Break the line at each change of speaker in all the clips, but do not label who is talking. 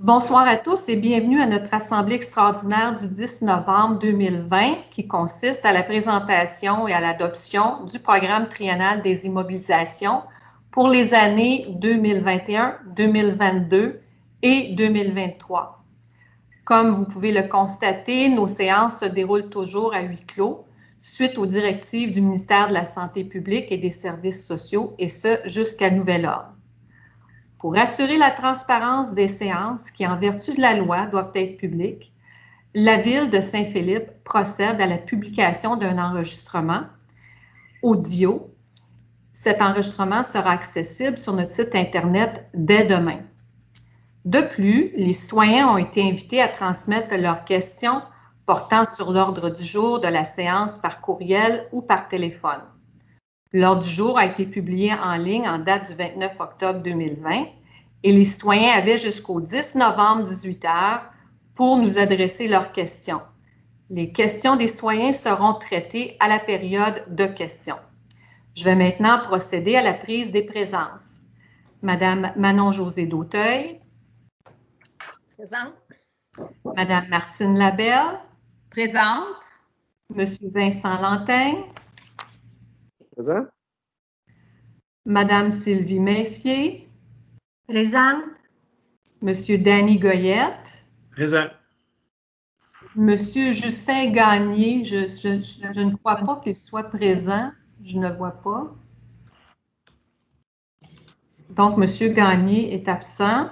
Bonsoir à tous et bienvenue à notre assemblée extraordinaire du 10 novembre 2020 qui consiste à la présentation et à l'adoption du programme triennal des immobilisations pour les années 2021, 2022 et 2023. Comme vous pouvez le constater, nos séances se déroulent toujours à huis clos suite aux directives du ministère de la Santé publique et des Services sociaux, et ce, jusqu'à nouvel ordre. Pour assurer la transparence des séances qui, en vertu de la loi, doivent être publiques, la Ville de Saint-Philippe procède à la publication d'un enregistrement audio. Cet enregistrement sera accessible sur notre site Internet dès demain. De plus, les citoyens ont été invités à transmettre leurs questions portant sur l'ordre du jour de la séance par courriel ou par téléphone. L'ordre du jour a été publié en ligne en date du 29 octobre 2020 et les citoyens avaient jusqu'au 10 novembre 18 h pour nous adresser leurs questions. Les questions des citoyens seront traitées à la période de questions. Je vais maintenant procéder à la prise des présences. Madame Manon-Josée Dauteuil.
Présente.
Madame Martine Labelle.
Présente.
Monsieur Vincent Lantaigne.
Présent.
Madame Sylvie Messier.
Présente.
Monsieur Danny Goyette.
Présent.
Monsieur Justin Gagné, je ne crois pas qu'il soit présent. Je ne vois pas. Donc, Monsieur Gagné est absent.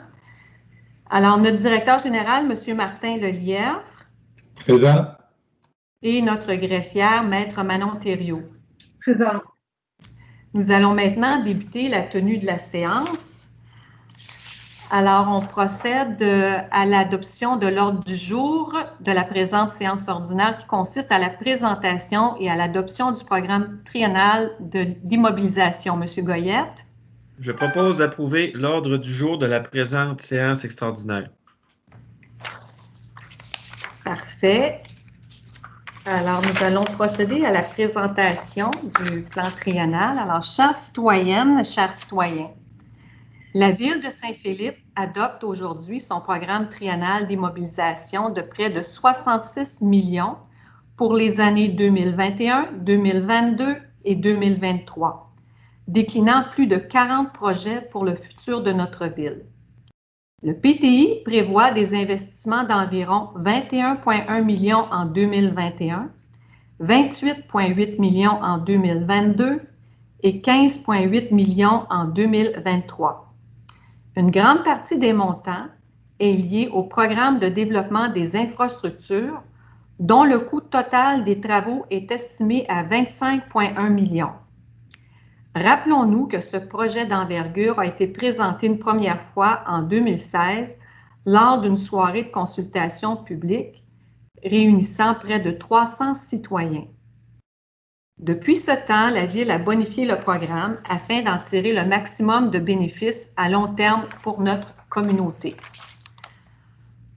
Alors, notre directeur général, Monsieur Martin Lelièvre.
Présent.
Et notre greffière, Maître Manon Thériault.
Présente.
Nous allons maintenant débuter la tenue de la séance. Alors, on procède à l'adoption de l'ordre du jour de la présente séance ordinaire qui consiste à la présentation et à l'adoption du programme triennal d'immobilisation. Monsieur Goyette.
Je propose d'approuver l'ordre du jour de la présente séance extraordinaire.
Parfait. Alors, nous allons procéder à la présentation du plan triennal. Alors, chères citoyennes, chers citoyens, la Ville de Saint-Philippe adopte aujourd'hui son programme triennal d'immobilisation de près de 66 millions pour les années 2021, 2022 et 2023, déclinant plus de 40 projets pour le futur de notre ville. Le PTI prévoit des investissements d'environ 21,1 millions en 2021, 28,8 millions en 2022 et 15,8 millions en 2023. Une grande partie des montants est liée au programme de développement des infrastructures, dont le coût total des travaux est estimé à 25,1 millions. Rappelons-nous que ce projet d'envergure a été présenté une première fois en 2016 lors d'une soirée de consultation publique réunissant près de 300 citoyens. Depuis ce temps, la Ville a bonifié le programme afin d'en tirer le maximum de bénéfices à long terme pour notre communauté.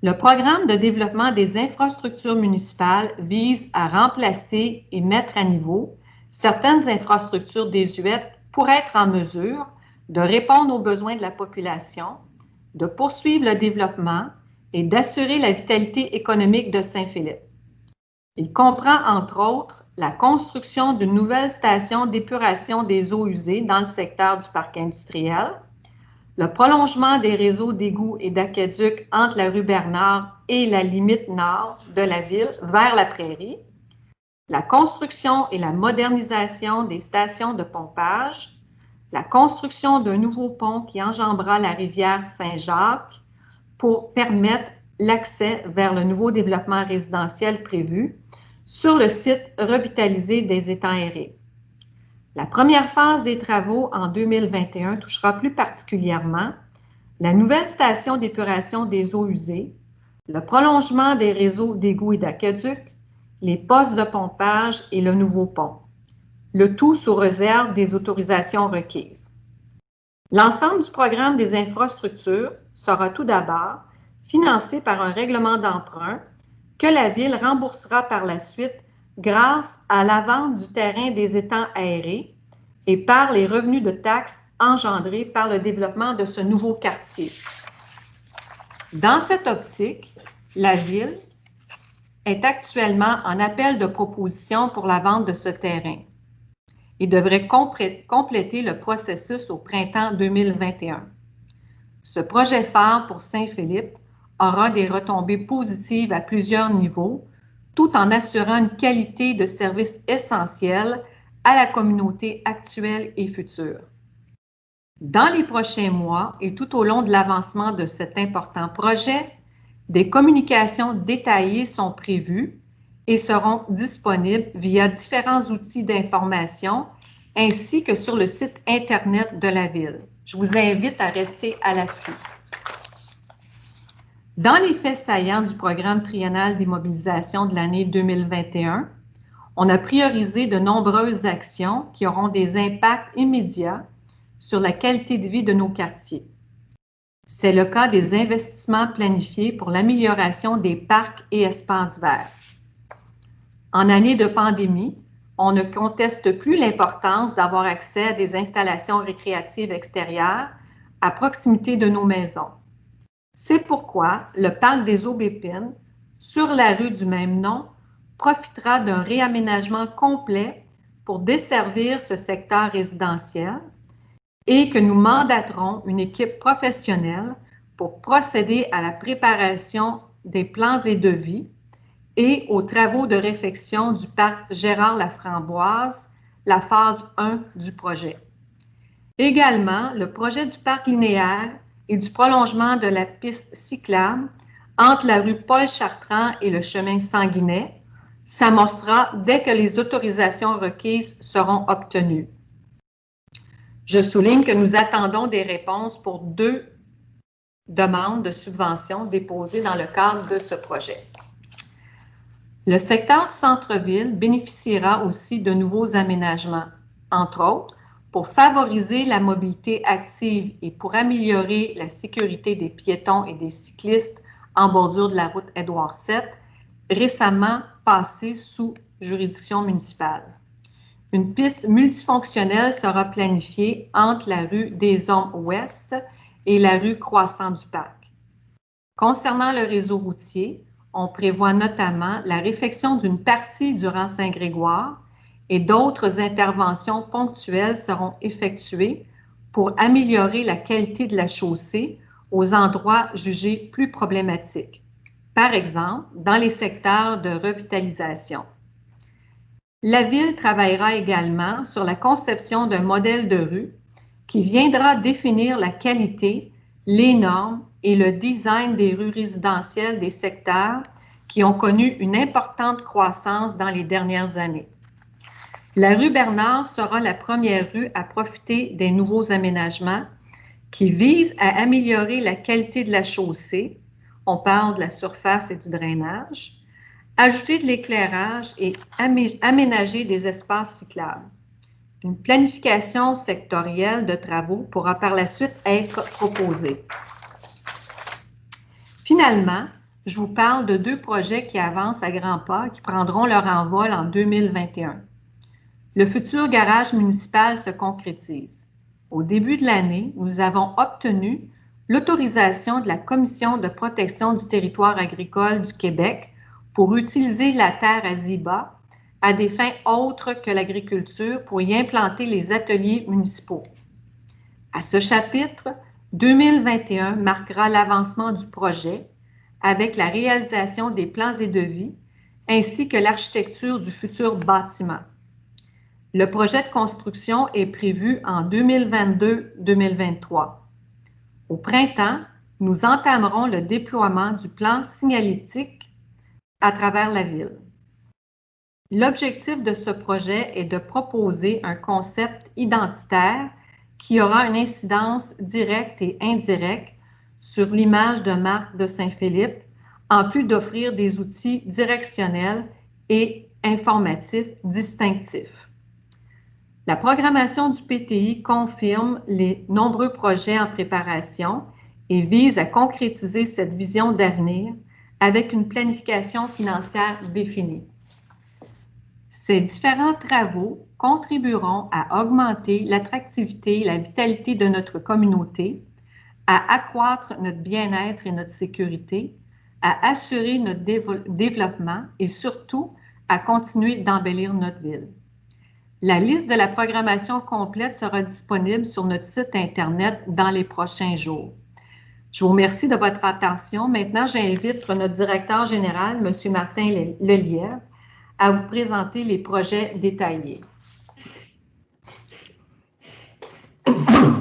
Le programme de développement des infrastructures municipales vise à remplacer et mettre à niveau certaines infrastructures désuètes pour être en mesure de répondre aux besoins de la population, de poursuivre le développement et d'assurer la vitalité économique de Saint-Philippe. Il comprend, entre autres, la construction d'une nouvelle station d'épuration des eaux usées dans le secteur du parc industriel, le prolongement des réseaux d'égouts et d'aqueducs entre la rue Bernard et la limite nord de la ville vers la prairie, la construction et la modernisation des stations de pompage, la construction d'un nouveau pont qui enjambera la rivière Saint-Jacques pour permettre l'accès vers le nouveau développement résidentiel prévu sur le site revitalisé des étangs aérés. La première phase des travaux en 2021 touchera plus particulièrement la nouvelle station d'épuration des eaux usées, le prolongement des réseaux d'égouts et d'aqueducs, les postes de pompage et le nouveau pont, le tout sous réserve des autorisations requises. L'ensemble du programme des infrastructures sera tout d'abord financé par un règlement d'emprunt que la Ville remboursera par la suite grâce à la vente du terrain des étangs aérés et par les revenus de taxes engendrés par le développement de ce nouveau quartier. Dans cette optique, la Ville est actuellement en appel de proposition pour la vente de ce terrain. Il devrait compléter le processus au printemps 2021. Ce projet phare pour Saint-Philippe aura des retombées positives à plusieurs niveaux, tout en assurant une qualité de service essentielle à la communauté actuelle et future. Dans les prochains mois et tout au long de l'avancement de cet important projet, des communications détaillées sont prévues et seront disponibles via différents outils d'information ainsi que sur le site Internet de la Ville. Je vous invite à rester à l'affût. Dans les faits saillants du programme triennal d'immobilisation de l'année 2021, on a priorisé de nombreuses actions qui auront des impacts immédiats sur la qualité de vie de nos quartiers. C'est le cas des investissements planifiés pour l'amélioration des parcs et espaces verts. En année de pandémie, on ne conteste plus l'importance d'avoir accès à des installations récréatives extérieures à proximité de nos maisons. C'est pourquoi le parc des Aubépines, sur la rue du même nom, profitera d'un réaménagement complet pour desservir ce secteur résidentiel et que nous mandaterons une équipe professionnelle pour procéder à la préparation des plans et devis et aux travaux de réfection du parc Gérard-Laframboise, la phase 1 du projet. Également, le projet du parc linéaire et du prolongement de la piste cyclable entre la rue Paul-Chartrand et le chemin Sanguinet s'amorcera dès que les autorisations requises seront obtenues. Je souligne que nous attendons des réponses pour 2 demandes de subventions déposées dans le cadre de ce projet. Le secteur du centre-ville bénéficiera aussi de nouveaux aménagements, entre autres, pour favoriser la mobilité active et pour améliorer la sécurité des piétons et des cyclistes en bordure de la route Édouard VII, récemment passée sous juridiction municipale. Une piste multifonctionnelle sera planifiée entre la rue des Hommes Ouest et la rue Croissant du Parc. Concernant le réseau routier, on prévoit notamment la réfection d'une partie du rang Saint-Grégoire et d'autres interventions ponctuelles seront effectuées pour améliorer la qualité de la chaussée aux endroits jugés plus problématiques. Par exemple, dans les secteurs de revitalisation. La Ville travaillera également sur la conception d'un modèle de rue qui viendra définir la qualité, les normes et le design des rues résidentielles des secteurs qui ont connu une importante croissance dans les dernières années. La rue Bernard sera la première rue à profiter des nouveaux aménagements qui visent à améliorer la qualité de la chaussée, on parle de la surface et du drainage, ajouter de l'éclairage et aménager des espaces cyclables. Une planification sectorielle de travaux pourra par la suite être proposée. Finalement, je vous parle de 2 projets qui avancent à grands pas, qui prendront leur envol en 2021. Le futur garage municipal se concrétise. Au début de l'année, nous avons obtenu l'autorisation de la Commission de protection du territoire agricole du Québec pour utiliser la terre à Ziba à des fins autres que l'agriculture pour y implanter les ateliers municipaux. À ce chapitre, 2021 marquera l'avancement du projet avec la réalisation des plans et devis ainsi que l'architecture du futur bâtiment. Le projet de construction est prévu en 2022-2023. Au printemps, nous entamerons le déploiement du plan signalétique à travers la Ville. L'objectif de ce projet est de proposer un concept identitaire qui aura une incidence directe et indirecte sur l'image de marque de Saint-Philippe, en plus d'offrir des outils directionnels et informatifs distinctifs. La programmation du PTI confirme les nombreux projets en préparation et vise à concrétiser cette vision d'avenir avec une planification financière définie. Ces différents travaux contribueront à augmenter l'attractivité et la vitalité de notre communauté, à accroître notre bien-être et notre sécurité, à assurer notre développement et surtout à continuer d'embellir notre ville. La liste de la programmation complète sera disponible sur notre site Internet dans les prochains jours. Je vous remercie de votre attention. Maintenant, j'invite notre directeur général, M. Martin Lelièvre, à vous présenter les projets détaillés.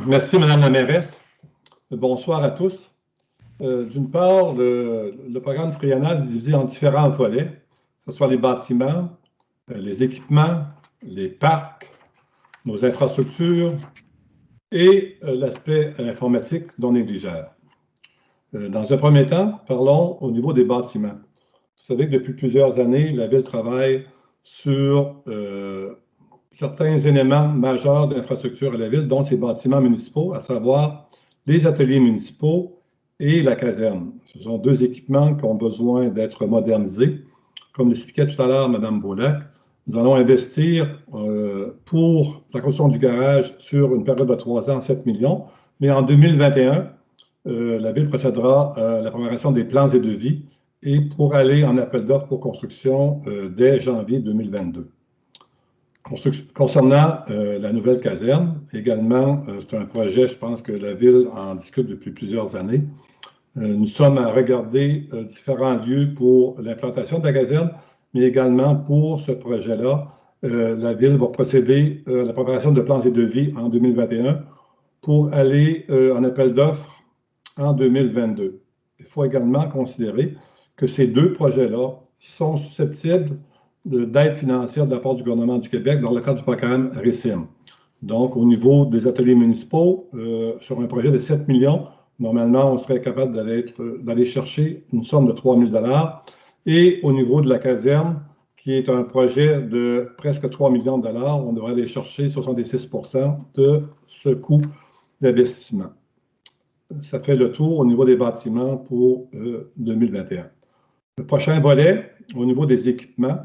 Merci, Mme la mairesse. Bonsoir à tous. D'une part, le programme triennal est divisé en différents volets, que ce soit les bâtiments, les équipements, les parcs, nos infrastructures et l'aspect informatique non négligeable. Dans un premier temps, parlons au niveau des bâtiments. Vous savez que depuis plusieurs années, la Ville travaille sur certains éléments majeurs d'infrastructure à la Ville, dont ces bâtiments municipaux, à savoir les ateliers municipaux et la caserne. Ce sont deux équipements qui ont besoin d'être modernisés. Comme l'expliquait tout à l'heure Mme Beaulac, nous allons investir pour la construction du garage sur une période de 3 ans, 7 millions. Mais en 2021, la Ville procédera à la préparation des plans et devis et pour aller en appel d'offres pour construction dès janvier 2022. Concernant la nouvelle caserne, également, c'est un projet, je pense que la Ville en discute depuis plusieurs années. Nous sommes à regarder différents lieux pour l'implantation de la caserne, mais également pour ce projet-là, la Ville va procéder à la préparation de plans et devis en 2021 pour aller en appel d'offres en 2022. Il faut également considérer que ces deux projets-là sont susceptibles d'aide financière de la part du gouvernement du Québec dans le cadre du programme RECIM. Donc, au niveau des ateliers municipaux, sur un projet de 7 millions, normalement, on serait capable d'aller chercher une somme de 3 000 $. Et au niveau de la caserne, qui est un projet de presque 3 millions de $, on devrait aller chercher 66 % de ce coût d'investissement. Ça fait le tour au niveau des bâtiments pour 2021. Le prochain volet, au niveau des équipements.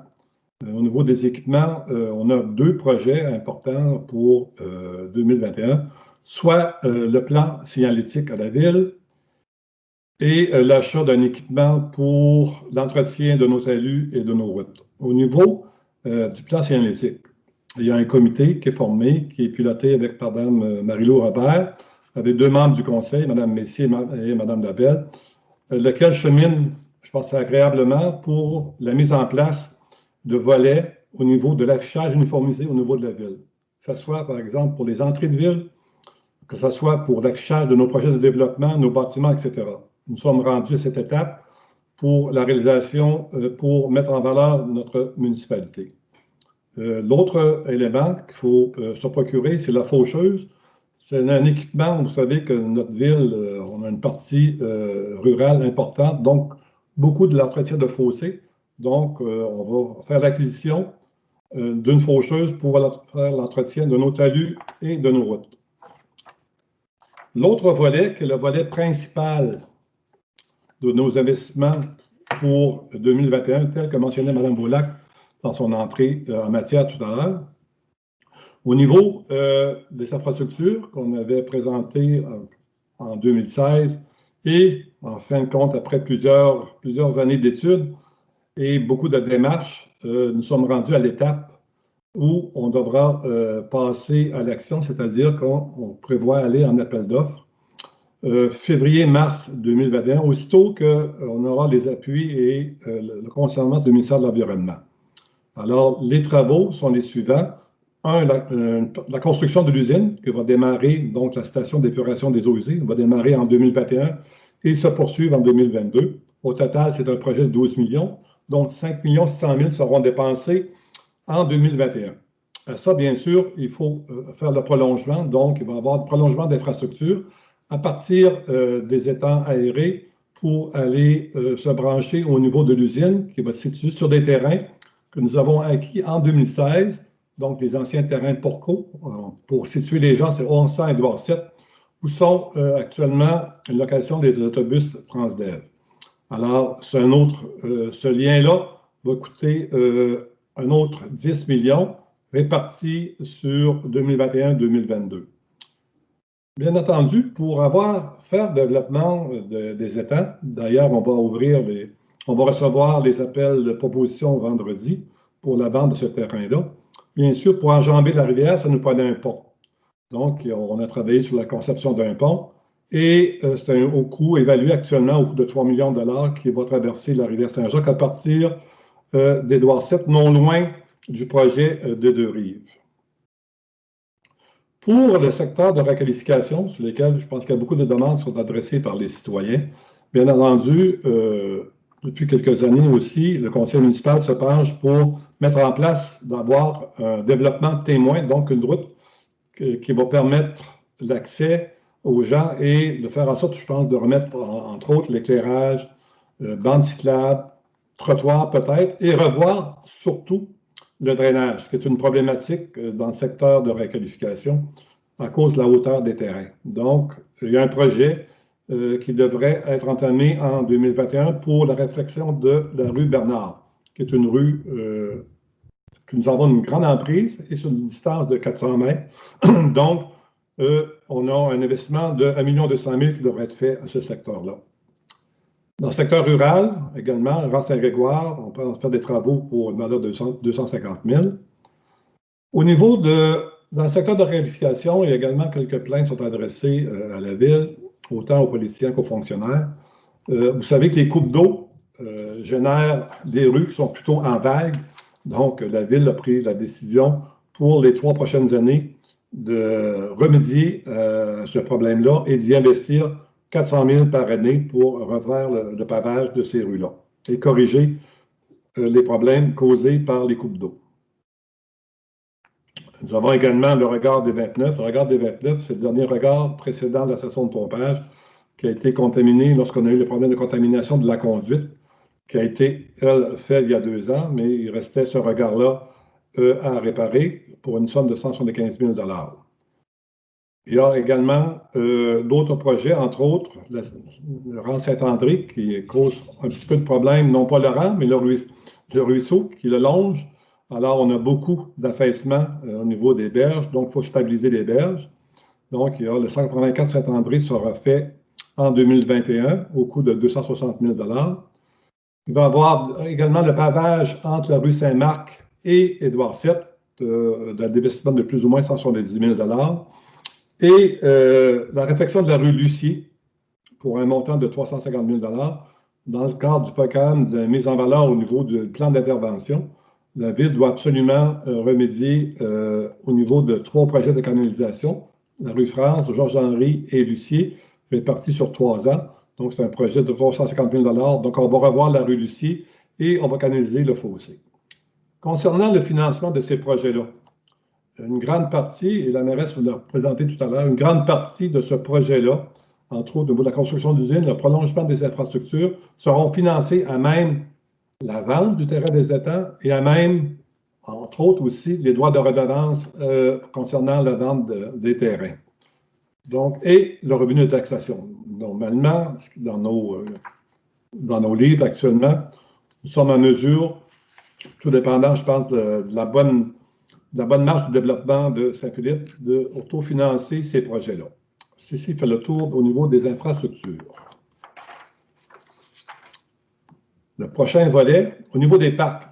On a deux projets importants pour 2021, soit le plan signalétique à la Ville et l'achat d'un équipement pour l'entretien de nos talus et de nos routes. Au niveau du plan signalétique, il y a un comité qui est formé, qui est piloté avec Mme Marie-Lou Robert, avec deux membres du conseil, Mme Messier et Mme Labelle, lequel chemine, je pense, agréablement pour la mise en place de volets au niveau de l'affichage uniformisé au niveau de la Ville. Que ce soit, par exemple, pour les entrées de ville, que ce soit pour l'affichage de nos projets de développement, nos bâtiments, etc. Nous sommes rendus à cette étape pour la réalisation, pour mettre en valeur notre municipalité. L'autre élément qu'il faut se procurer, c'est la faucheuse. C'est un équipement, vous savez que notre ville, on a une partie rurale importante, donc beaucoup de l'entretien de fossés. Donc, on va faire l'acquisition d'une faucheuse pour faire l'entretien de nos talus et de nos routes. L'autre volet, qui est le volet principal de nos investissements pour 2021, tel que mentionnait Mme Beaulac dans son entrée en matière tout à l'heure. Au niveau des infrastructures qu'on avait présentées en 2016 et, en fin de compte, après plusieurs années d'études et beaucoup de démarches, nous sommes rendus à l'étape où on devra passer à l'action, c'est-à-dire qu'on prévoit aller en appel d'offres février-mars 2021, aussitôt qu'on aura les appuis et le concernement du ministère de l'Environnement. Alors, les travaux sont les suivants. La construction de l'usine qui va démarrer, donc la station d'épuration des eaux usées, va démarrer en 2021 et se poursuivre en 2022. Au total, c'est un projet de 12 millions, donc 5 600 000 seront dépensés en 2021. À ça, bien sûr, il faut faire le prolongement, donc il va y avoir un prolongement d'infrastructures à partir des étangs aérés pour aller se brancher au niveau de l'usine qui va se situer sur des terrains que nous avons acquis en 2016, donc les anciens terrains Porco. Pour situer les gens, c'est 1100 Édouard VII, où sont actuellement une location des autobus Transdev. Alors, ce lien-là va coûter un autre 10 millions répartis sur 2021-2022. Bien entendu, pour faire le développement des étangs, d'ailleurs, on va recevoir les appels de proposition vendredi pour la vente de ce terrain-là. Bien sûr, pour enjamber la rivière, ça nous prenait un pont. Donc, on a travaillé sur la conception d'un pont et c'est un coût évalué actuellement au coût de 3 millions de dollars qui va traverser la rivière Saint-Jacques à partir d'Édouard VII, non loin du projet de Deux-Rives. Pour le secteur de requalification, sur lequel je pense qu'il y a beaucoup de demandes qui sont adressées par les citoyens, bien entendu, depuis quelques années aussi, le conseil municipal se penche pour mettre en place d'avoir un développement témoin, donc une route qui va permettre l'accès aux gens et de faire en sorte, je pense, de remettre, entre autres, l'éclairage, bandes cyclables, trottoirs peut-être, et revoir surtout le drainage, qui est une problématique dans le secteur de requalification à cause de la hauteur des terrains. Donc, il y a un projet qui devrait être entamé en 2021 pour la réfection de la rue Bernard, qui est une rue que nous avons une grande emprise et sur une distance de 400 mètres. Donc, on a un investissement de 1 200 000 qui devrait être fait à ce secteur-là. Dans le secteur rural, également, à Saint-Grégoire, on peut en faire des travaux pour une valeur de 250 000. Dans le secteur de réqualification, il y a également quelques plaintes qui sont adressées à la Ville, autant aux politiciens qu'aux fonctionnaires. Vous savez que les coupes d'eau génèrent des rues qui sont plutôt en vague. Donc, la Ville a pris la décision pour les 3 prochaines années de remédier à ce problème-là et d'y investir 400 000 par année pour refaire le pavage de ces rues-là et corriger les problèmes causés par les coupes d'eau. Nous avons également le regard des 29. Le regard des 29, c'est le dernier regard précédent de la station de pompage qui a été contaminé lorsqu'on a eu le problème de contamination de la conduite, qui a été, elle, fait il y a 2 ans, mais il restait ce regard-là à réparer pour une somme de 175 000 $. Il y a également d'autres projets, entre autres, le rang Saint-André, qui cause un petit peu de problème, non pas le rang, mais le ruisseau qui le longe. Alors, on a beaucoup d'affaissement au niveau des berges, donc il faut stabiliser les berges. Donc, il y a le 184 Saint-André qui sera fait en 2021 au coût de 260 000 $. Il va y avoir également le pavage entre la rue Saint-Marc et Édouard VII, d'un investissement de plus ou moins 170 000 $. Et la réfection de la rue Lucier pour un montant de 350 000 $ dans le cadre du programme de mise en valeur au niveau du plan d'intervention. La Ville doit absolument remédier au niveau de 3 projets de canalisation, la rue France, Georges-Henri et Lucier, répartis sur 3 ans. Donc, c'est un projet de 350 000 $. Donc, on va revoir la rue Lucier et on va canaliser le fossé. Concernant le financement de ces projets-là, une grande partie, et la mairesse vous l'a présenté tout à l'heure, une grande partie de ce projet-là, entre autres au niveau de la construction d'usines, le prolongement des infrastructures, seront financés à même la vente du terrain des étangs et à même, entre autres aussi, les droits de redevance concernant la vente des terrains. Donc, et le revenu de taxation. Normalement, dans nos livres actuellement, nous sommes en mesure, tout dépendant, je pense, de la bonne marge de développement de Saint-Philippe, d'autofinancer ces projets-là. Ceci fait le tour au niveau des infrastructures. Le prochain volet, au niveau des parcs,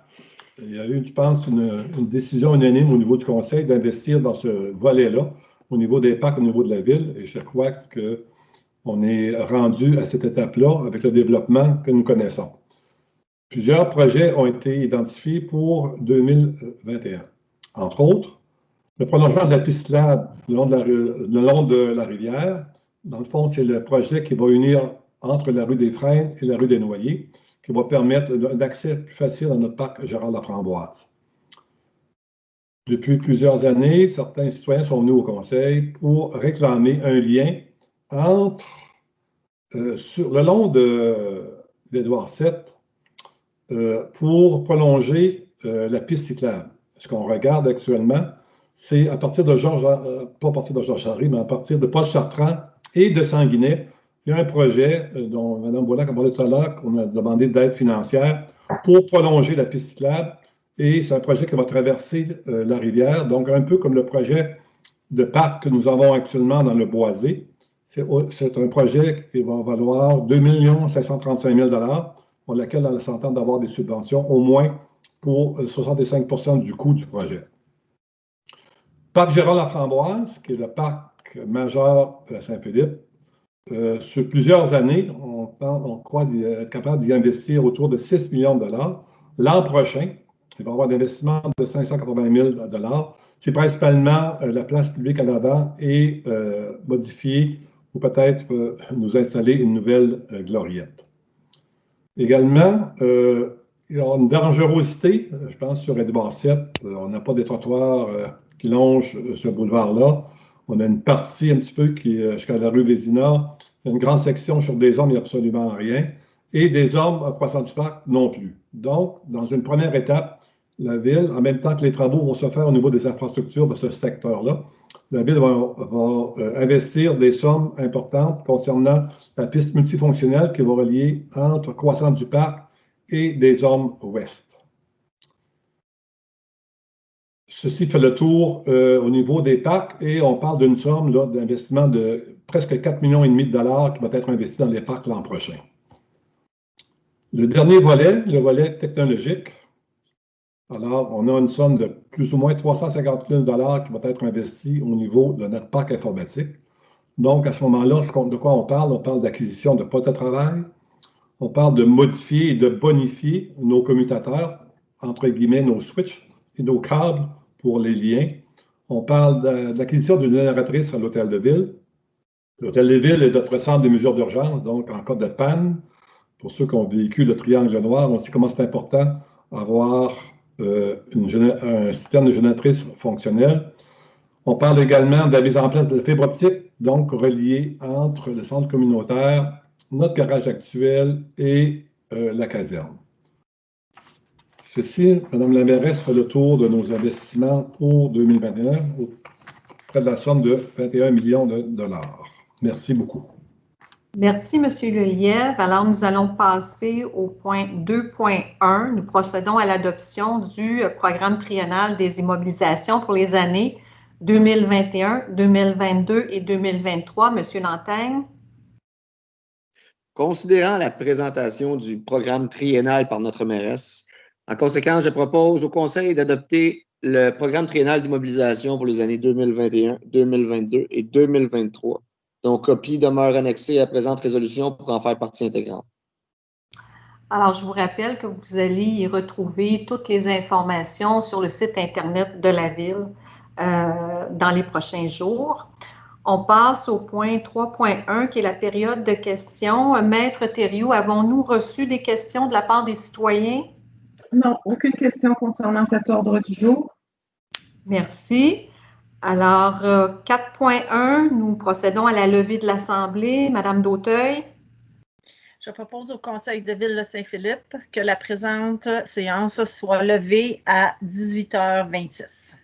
il y a eu, je pense, une décision unanime au niveau du Conseil d'investir dans ce volet-là, au niveau des parcs, au niveau de la Ville, et je crois qu'on est rendu à cette étape-là avec le développement que nous connaissons. Plusieurs projets ont été identifiés pour 2021. Entre autres, le prolongement de la piste cyclable le long de la rivière. Dans le fond, c'est le projet qui va unir entre la rue des Frênes et la rue des Noyers, qui va permettre un accès plus facile à notre parc Gérard-Laframboise. Depuis plusieurs années, certains citoyens sont venus au Conseil pour réclamer un lien entre, sur le long d'Édouard VII, pour prolonger la piste cyclable. Ce qu'on regarde actuellement, c'est à partir de pas à partir de Georges-Henri, mais à partir de Paul Chartrand et de Sanguinet. Il y a un projet dont Mme Boulac a parlé tout à l'heure, qu'on a demandé d'aide financière pour prolonger la piste cyclable. Et c'est un projet qui va traverser la rivière, donc un peu comme le projet de parc que nous avons actuellement dans le Boisé. C'est un projet qui va valoir 2 535 000 pour lequel on s'entend d'avoir des subventions au moins pour 65 % du coût du projet. Parc Gérard-Laframboise, qui est le parc majeur à Saint-Philippe, sur plusieurs années, on croit être capable d'y investir autour de 6 millions de dollars. L'an prochain, il va y avoir un investissement de 580 000 dollars. C'est principalement la place publique à l'avant et modifier ou peut-être nous installer une nouvelle gloriette. Également, il y a une dangerosité, je pense, sur Édouard VII. On n'a pas des trottoirs qui longent ce boulevard-là. On a une partie un petit peu qui est jusqu'à la rue Vézina. Il y a une grande section sur des hommes, il n'y a absolument rien. Et des hommes à Croissant du Parc non plus. Donc, dans une première étape, la Ville, en même temps que les travaux vont se faire au niveau des infrastructures de ce secteur-là, la Ville va investir des sommes importantes concernant la piste multifonctionnelle qui va relier entre Croissant du Parc et des hommes ouest. Ceci fait le tour au niveau des parcs et on parle d'une somme d'investissement de presque 4,5 millions de dollars qui va être investi dans les parcs l'an prochain. Le dernier volet, le volet technologique. Alors, on a une somme de plus ou moins 350 000 dollars qui va être investie au niveau de notre parc informatique. Donc, à ce moment-là, de quoi on parle? On parle d'acquisition de postes de travail. On parle de modifier et de bonifier nos commutateurs, entre guillemets, nos switches et nos câbles pour les liens. On parle de l'acquisition d'une génératrice à l'Hôtel de Ville. L'Hôtel de Ville est notre centre de mesures d'urgence, donc en cas de panne, pour ceux qui ont vécu le triangle noir, on sait comment c'est important d'avoir un système de génératrice fonctionnel. On parle également de la mise en place de la fibre optique, donc reliée entre le centre communautaire, notre garage actuel et la caserne. Ceci, Mme la mairesse fait le tour de nos investissements pour 2021, près de la somme de 21 millions de dollars. Merci beaucoup.
Merci, M. Lelièvre. Alors, nous allons passer au point 2.1. Nous procédons à l'adoption du programme triennal des immobilisations pour les années 2021, 2022 et 2023. M. Lantaigne.
Considérant la présentation du programme triennal par notre mairesse, en conséquence, je propose au Conseil d'adopter le programme triennal d'immobilisation pour les années 2021, 2022 et 2023. Donc, copie demeure annexée à la présente résolution pour en faire partie intégrante.
Alors, je vous rappelle que vous allez y retrouver toutes les informations sur le site Internet de la Ville dans les prochains jours. On passe au point 3.1 qui est la période de questions. Maître Thériault, avons-nous reçu des questions de la part des citoyens?
Non, aucune question concernant cet ordre du jour.
Merci. Alors, 4.1, nous procédons à la levée de l'Assemblée. Madame Dauteuil.
Je propose au Conseil de Ville de Saint-Philippe que la présente séance soit levée à 18h26.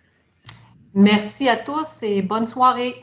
Merci à tous et bonne soirée.